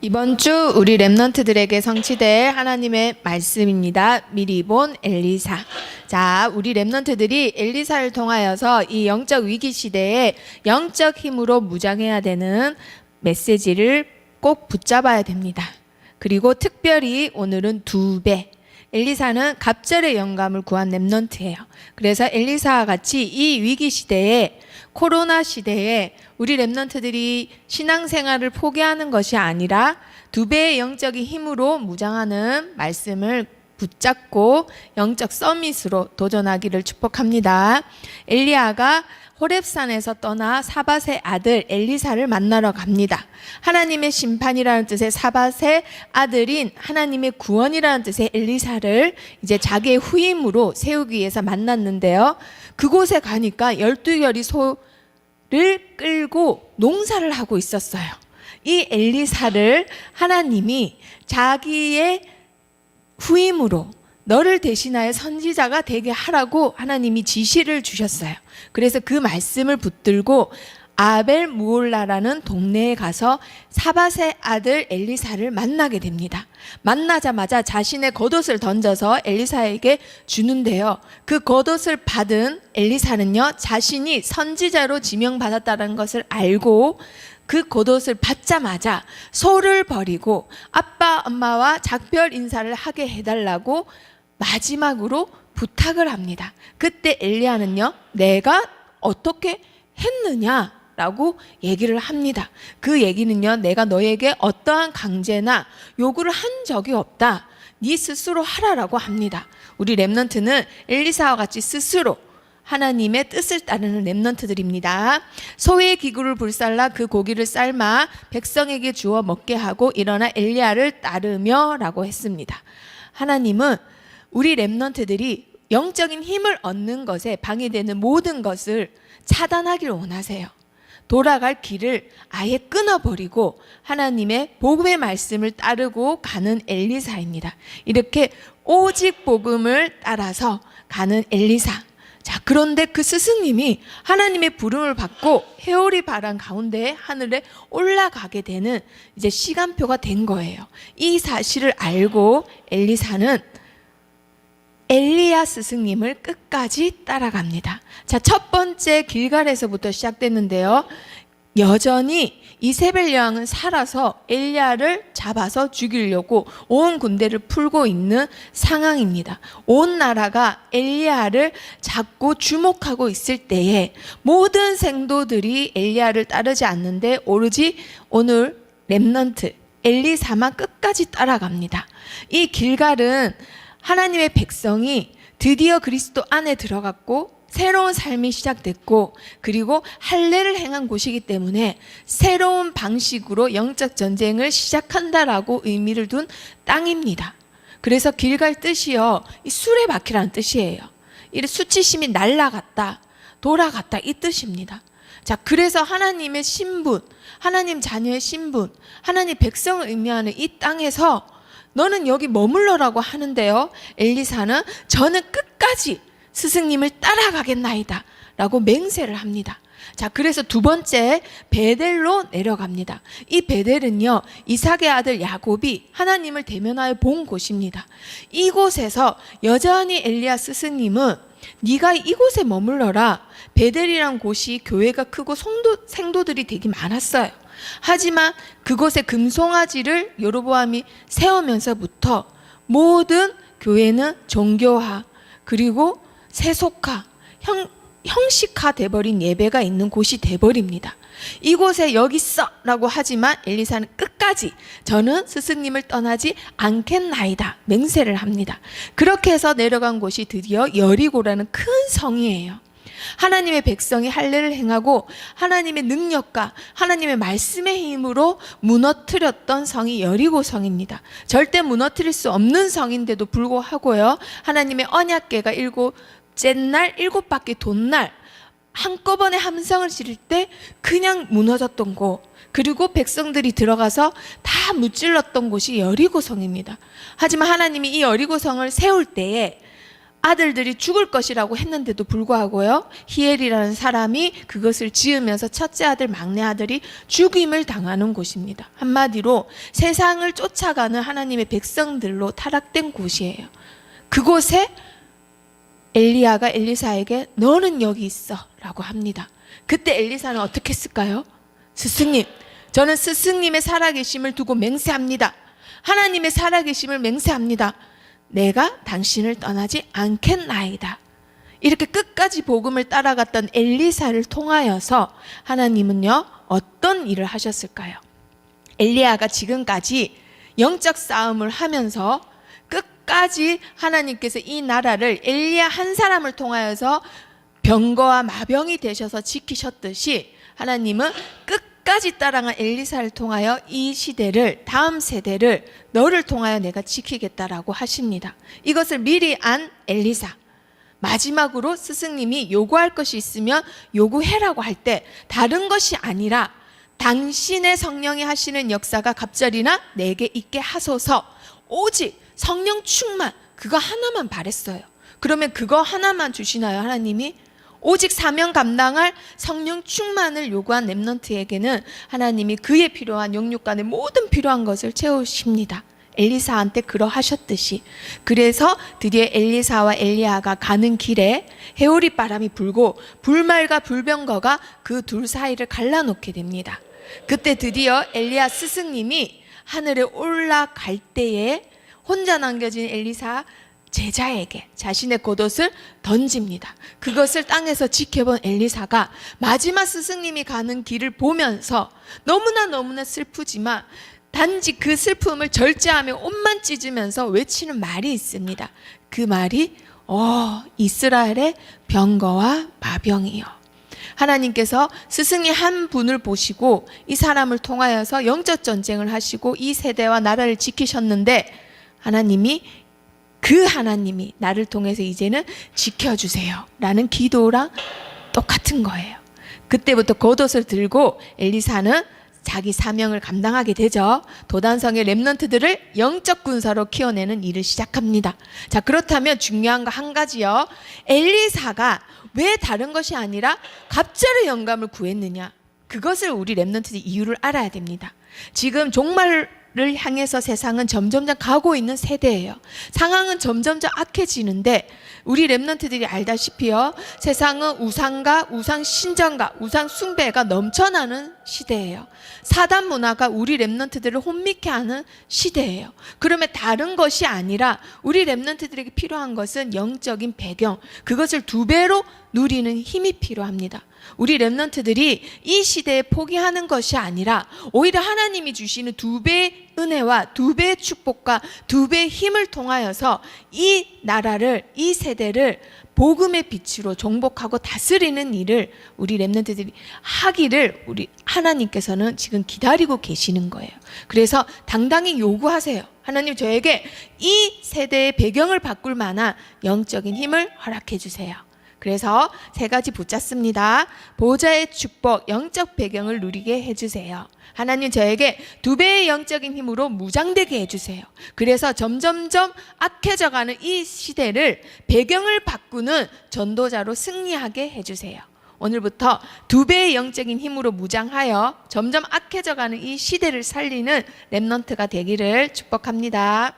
이번 주 우리 렘넌트들에게 성취될 하나님의 말씀입니다. 미리 본 엘리사. 자, 우리 렘넌트들이 엘리사를 통하여서 이 영적 위기 시대에 영적 힘으로 무장해야 되는 메시지를 꼭 붙잡아야 됩니다. 그리고 특별히 오늘은 2배. 엘리사는 갑절의 영감을 구한 렘넌트예요. 그래서 엘리사와 같이 이 위기 시대에, 코로나 시대에 우리 렘넌트들이 신앙생활을 포기하는 것이 아니라 2배의 영적인 힘으로 무장하는 말씀을 붙잡고 영적 서밋으로 도전하기를 축복합니다. 엘리야가 호렙산에서 떠나 사밧의 아들 엘리사를 만나러 갑니다. 하나님의 심판이라는 뜻의 사밧의 아들인 하나님의 구원이라는 뜻의 엘리사를 이제 자기의 후임으로 세우기 위해서 만났는데요. 그곳에 가니까 12결의 소를 끌고 농사를 하고 있었어요. 이 엘리사를 하나님이 자기의 후임으로 너를 대신하여 선지자가 되게 하라고 하나님이 지시를 주셨어요. 그래서 그 말씀을 붙들고 아벨 무올라라는 동네에 가서 사밧의 아들 엘리사를 만나게 됩니다. 만나자마자 자신의 겉옷을 던져서 엘리사에게 주는데요. 그 겉옷을 받은 엘리사는요, 자신이 선지자로 지명받았다는 것을 알고 그 겉옷을 받자마자 소를 버리고 아빠 엄마와 작별 인사를 하게 해달라고 마지막으로 부탁을 합니다. 그때 엘리야는요, 내가 어떻게 했느냐라고 얘기를 합니다. 그 얘기는요, 내가 너에게 어떠한 강제나 요구를 한 적이 없다. 네 스스로 하라라고 합니다. 우리 렘넌트는 엘리사와 같이 스스로 하나님의 뜻을 따르는 렘넌트들입니다. 소의 기구를 불살라 그 고기를 삶아 백성에게 주어 먹게 하고 일어나 엘리야를 따르며 라고 했습니다. 하나님은 우리 렘넌트들이 영적인 힘을 얻는 것에 방해되는 모든 것을 차단하기를 원하세요. 돌아갈 길을 아예 끊어버리고 하나님의 복음의 말씀을 따르고 가는 엘리사입니다. 이렇게 오직 복음을 따라서 가는 엘리사. 자, 그런데 그 스승님이 하나님의 부름을 받고 회오리 바람 가운데 하늘에 올라가게 되는 이제 시간표가 된 거예요. 이 사실을 알고 엘리사는 엘리야 스승님을 끝까지 따라갑니다. 자, 첫 번째 길갈에서부터 시작됐는데요. 여전히 이세벨 여왕은 살아서 엘리야를 잡아서 죽이려고 온 군대를 풀고 있는 상황입니다. 온 나라가 엘리야를 잡고 주목하고 있을 때에 모든 생도들이 엘리야를 따르지 않는데 오로지 오늘 렘넌트 엘리사만 끝까지 따라갑니다. 이 길갈은 하나님의 백성이 드디어 그리스도 안에 들어갔고 새로운 삶이 시작됐고 그리고 할례를 행한 곳이기 때문에 새로운 방식으로 영적 전쟁을 시작한다라고 의미를 둔 땅입니다. 그래서 길갈 뜻이요, 이 수레바퀴라는 뜻이에요. 이 수치심이 날아갔다, 돌아갔다 이 뜻입니다. 자, 그래서 하나님의 신분, 하나님 자녀의 신분, 하나님 백성을 의미하는 이 땅에서 너는 여기 머물러라고 하는데요, 엘리사는 저는 끝까지 스승님을 따라가겠나이다 라고 맹세를 합니다. 자, 그래서 두 번째 베델로 내려갑니다. 이 베델은요, 이삭의 아들 야곱이 하나님을 대면하여 본 곳입니다. 이곳에서 여전히 엘리야 스승님은 네가 이곳에 머물러라. 베델이란 곳이 교회가 크고 생도들이 되게 많았어요. 하지만 그곳에 금송아지를 여로보암이 세우면서부터 모든 교회는 종교화 그리고 세속화, 형식화 돼버린 예배가 있는 곳이 돼버립니다. 이곳에 여기 있어 라고 하지만 엘리사는 끝까지 저는 스승님을 떠나지 않겠나이다 맹세를 합니다. 그렇게 해서 내려간 곳이 드디어 여리고라는 큰 성이에요. 하나님의 백성이 할례를 행하고 하나님의 능력과 하나님의 말씀의 힘으로 무너뜨렸던 성이 여리고 성입니다. 절대 무너뜨릴 수 없는 성인데도 불구하고요, 하나님의 언약궤가 7째 날 7바퀴 돈 날 한꺼번에 함성을 지를 때 그냥 무너졌던 곳, 그리고 백성들이 들어가서 다 무찔렀던 곳이 여리고 성입니다. 하지만 하나님이 이 여리고 성을 세울 때에 아들들이 죽을 것이라고 했는데도 불구하고요, 히엘이라는 사람이 그것을 지으면서 첫째 아들, 막내 아들이 죽임을 당하는 곳입니다. 한마디로 세상을 쫓아가는 하나님의 백성들로 타락된 곳이에요. 그곳에 엘리야가 엘리사에게 너는 여기 있어 라고 합니다. 그때 엘리사는 어떻게 했을까요? 스승님, 저는 스승님의 살아계심을 두고 맹세합니다. 하나님의 살아계심을 맹세합니다. 내가 당신을 떠나지 않겠나이다. 이렇게 끝까지 복음을 따라갔던 엘리사를 통하여서 하나님은요, 어떤 일을 하셨을까요? 엘리야가 지금까지 영적 싸움을 하면서 끝까지 하나님께서 이 나라를 엘리야 한 사람을 통하여서 병거와 마병이 되셔서 지키셨듯이 하나님은 끝까지 따라간 엘리사를 통하여 이 시대를, 다음 세대를 너를 통하여 내가 지키겠다라고 하십니다. 이것을 미리 안 엘리사. 마지막으로 스승님이 요구할 것이 있으면 요구해라고 할 때 다른 것이 아니라 당신의 성령이 하시는 역사가 갑자리나 내게 있게 하소서, 오직 성령 충만, 그거 하나만 바랬어요. 그러면 그거 하나만 주시나요, 하나님이? 오직 사명 감당할 성령 충만을 요구한 렘넌트에게는 하나님이 그에 필요한 영육간의 모든 필요한 것을 채우십니다. 엘리사한테 그러하셨듯이. 그래서 드디어 엘리사와 엘리야가 가는 길에 해오리 바람이 불고 불말과 불병거가 그 둘 사이를 갈라놓게 됩니다. 그때 드디어 엘리야 스승님이 하늘에 올라갈 때에 혼자 남겨진 엘리사 제자에게 자신의 겉옷을 던집니다. 그것을 땅에서 지켜본 엘리사가 마지막 스승님이 가는 길을 보면서 너무나 슬프지만 단지 그 슬픔을 절제하며 옷만 찢으면서 외치는 말이 있습니다. 그 말이 이스라엘의 병거와 마병이요. 하나님께서 스승이 한 분을 보시고 이 사람을 통하여서 영적 전쟁을 하시고 이 세대와 나라를 지키셨는데 그 하나님이 나를 통해서 이제는 지켜주세요 라는 기도랑 똑같은 거예요. 그때부터 겉옷을 들고 엘리사는 자기 사명을 감당하게 되죠. 도단성의 렘넌트들을 영적 군사로 키워내는 일을 시작합니다. 자, 그렇다면 중요한 거 한 가지요. 엘리사가 왜 다른 것이 아니라 갑절의 영감을 구했느냐? 그것을 우리 렘넌트들이 이유를 알아야 됩니다. 지금 종말을 향해서 세상은 점점점 가고 있는 세대예요. 상황은 점점점 악해지는데 우리 렘넌트들이 알다시피요, 세상은 우상과 우상 신전과 우상 숭배가 넘쳐나는 시대예요. 사단 문화가 우리 렘넌트들을 혼미케 하는 시대예요. 그러면 다른 것이 아니라 우리 렘넌트들에게 필요한 것은 영적인 배경, 그것을 2배로 누리는 힘이 필요합니다. 우리 렘넌트들이 이 시대에 포기하는 것이 아니라 오히려 하나님이 주시는 2배의 은혜와 2배의 축복과 2배의 힘을 통하여서 이 나라를, 이 세대를 복음의 빛으로 정복하고 다스리는 일을 우리 렘넌트들이 하기를 우리 하나님께서는 지금 기다리고 계시는 거예요. 그래서 당당히 요구하세요. 하나님, 저에게 이 세대의 배경을 바꿀 만한 영적인 힘을 허락해 주세요. 그래서 3가지 붙잡습니다. 보좌의 축복, 영적 배경을 누리게 해주세요. 하나님, 저에게 2배의 영적인 힘으로 무장되게 해주세요. 그래서 점점점 악해져가는 이 시대를 배경을 바꾸는 전도자로 승리하게 해주세요. 오늘부터 2배의 영적인 힘으로 무장하여 점점 악해져가는 이 시대를 살리는 렘넌트가 되기를 축복합니다.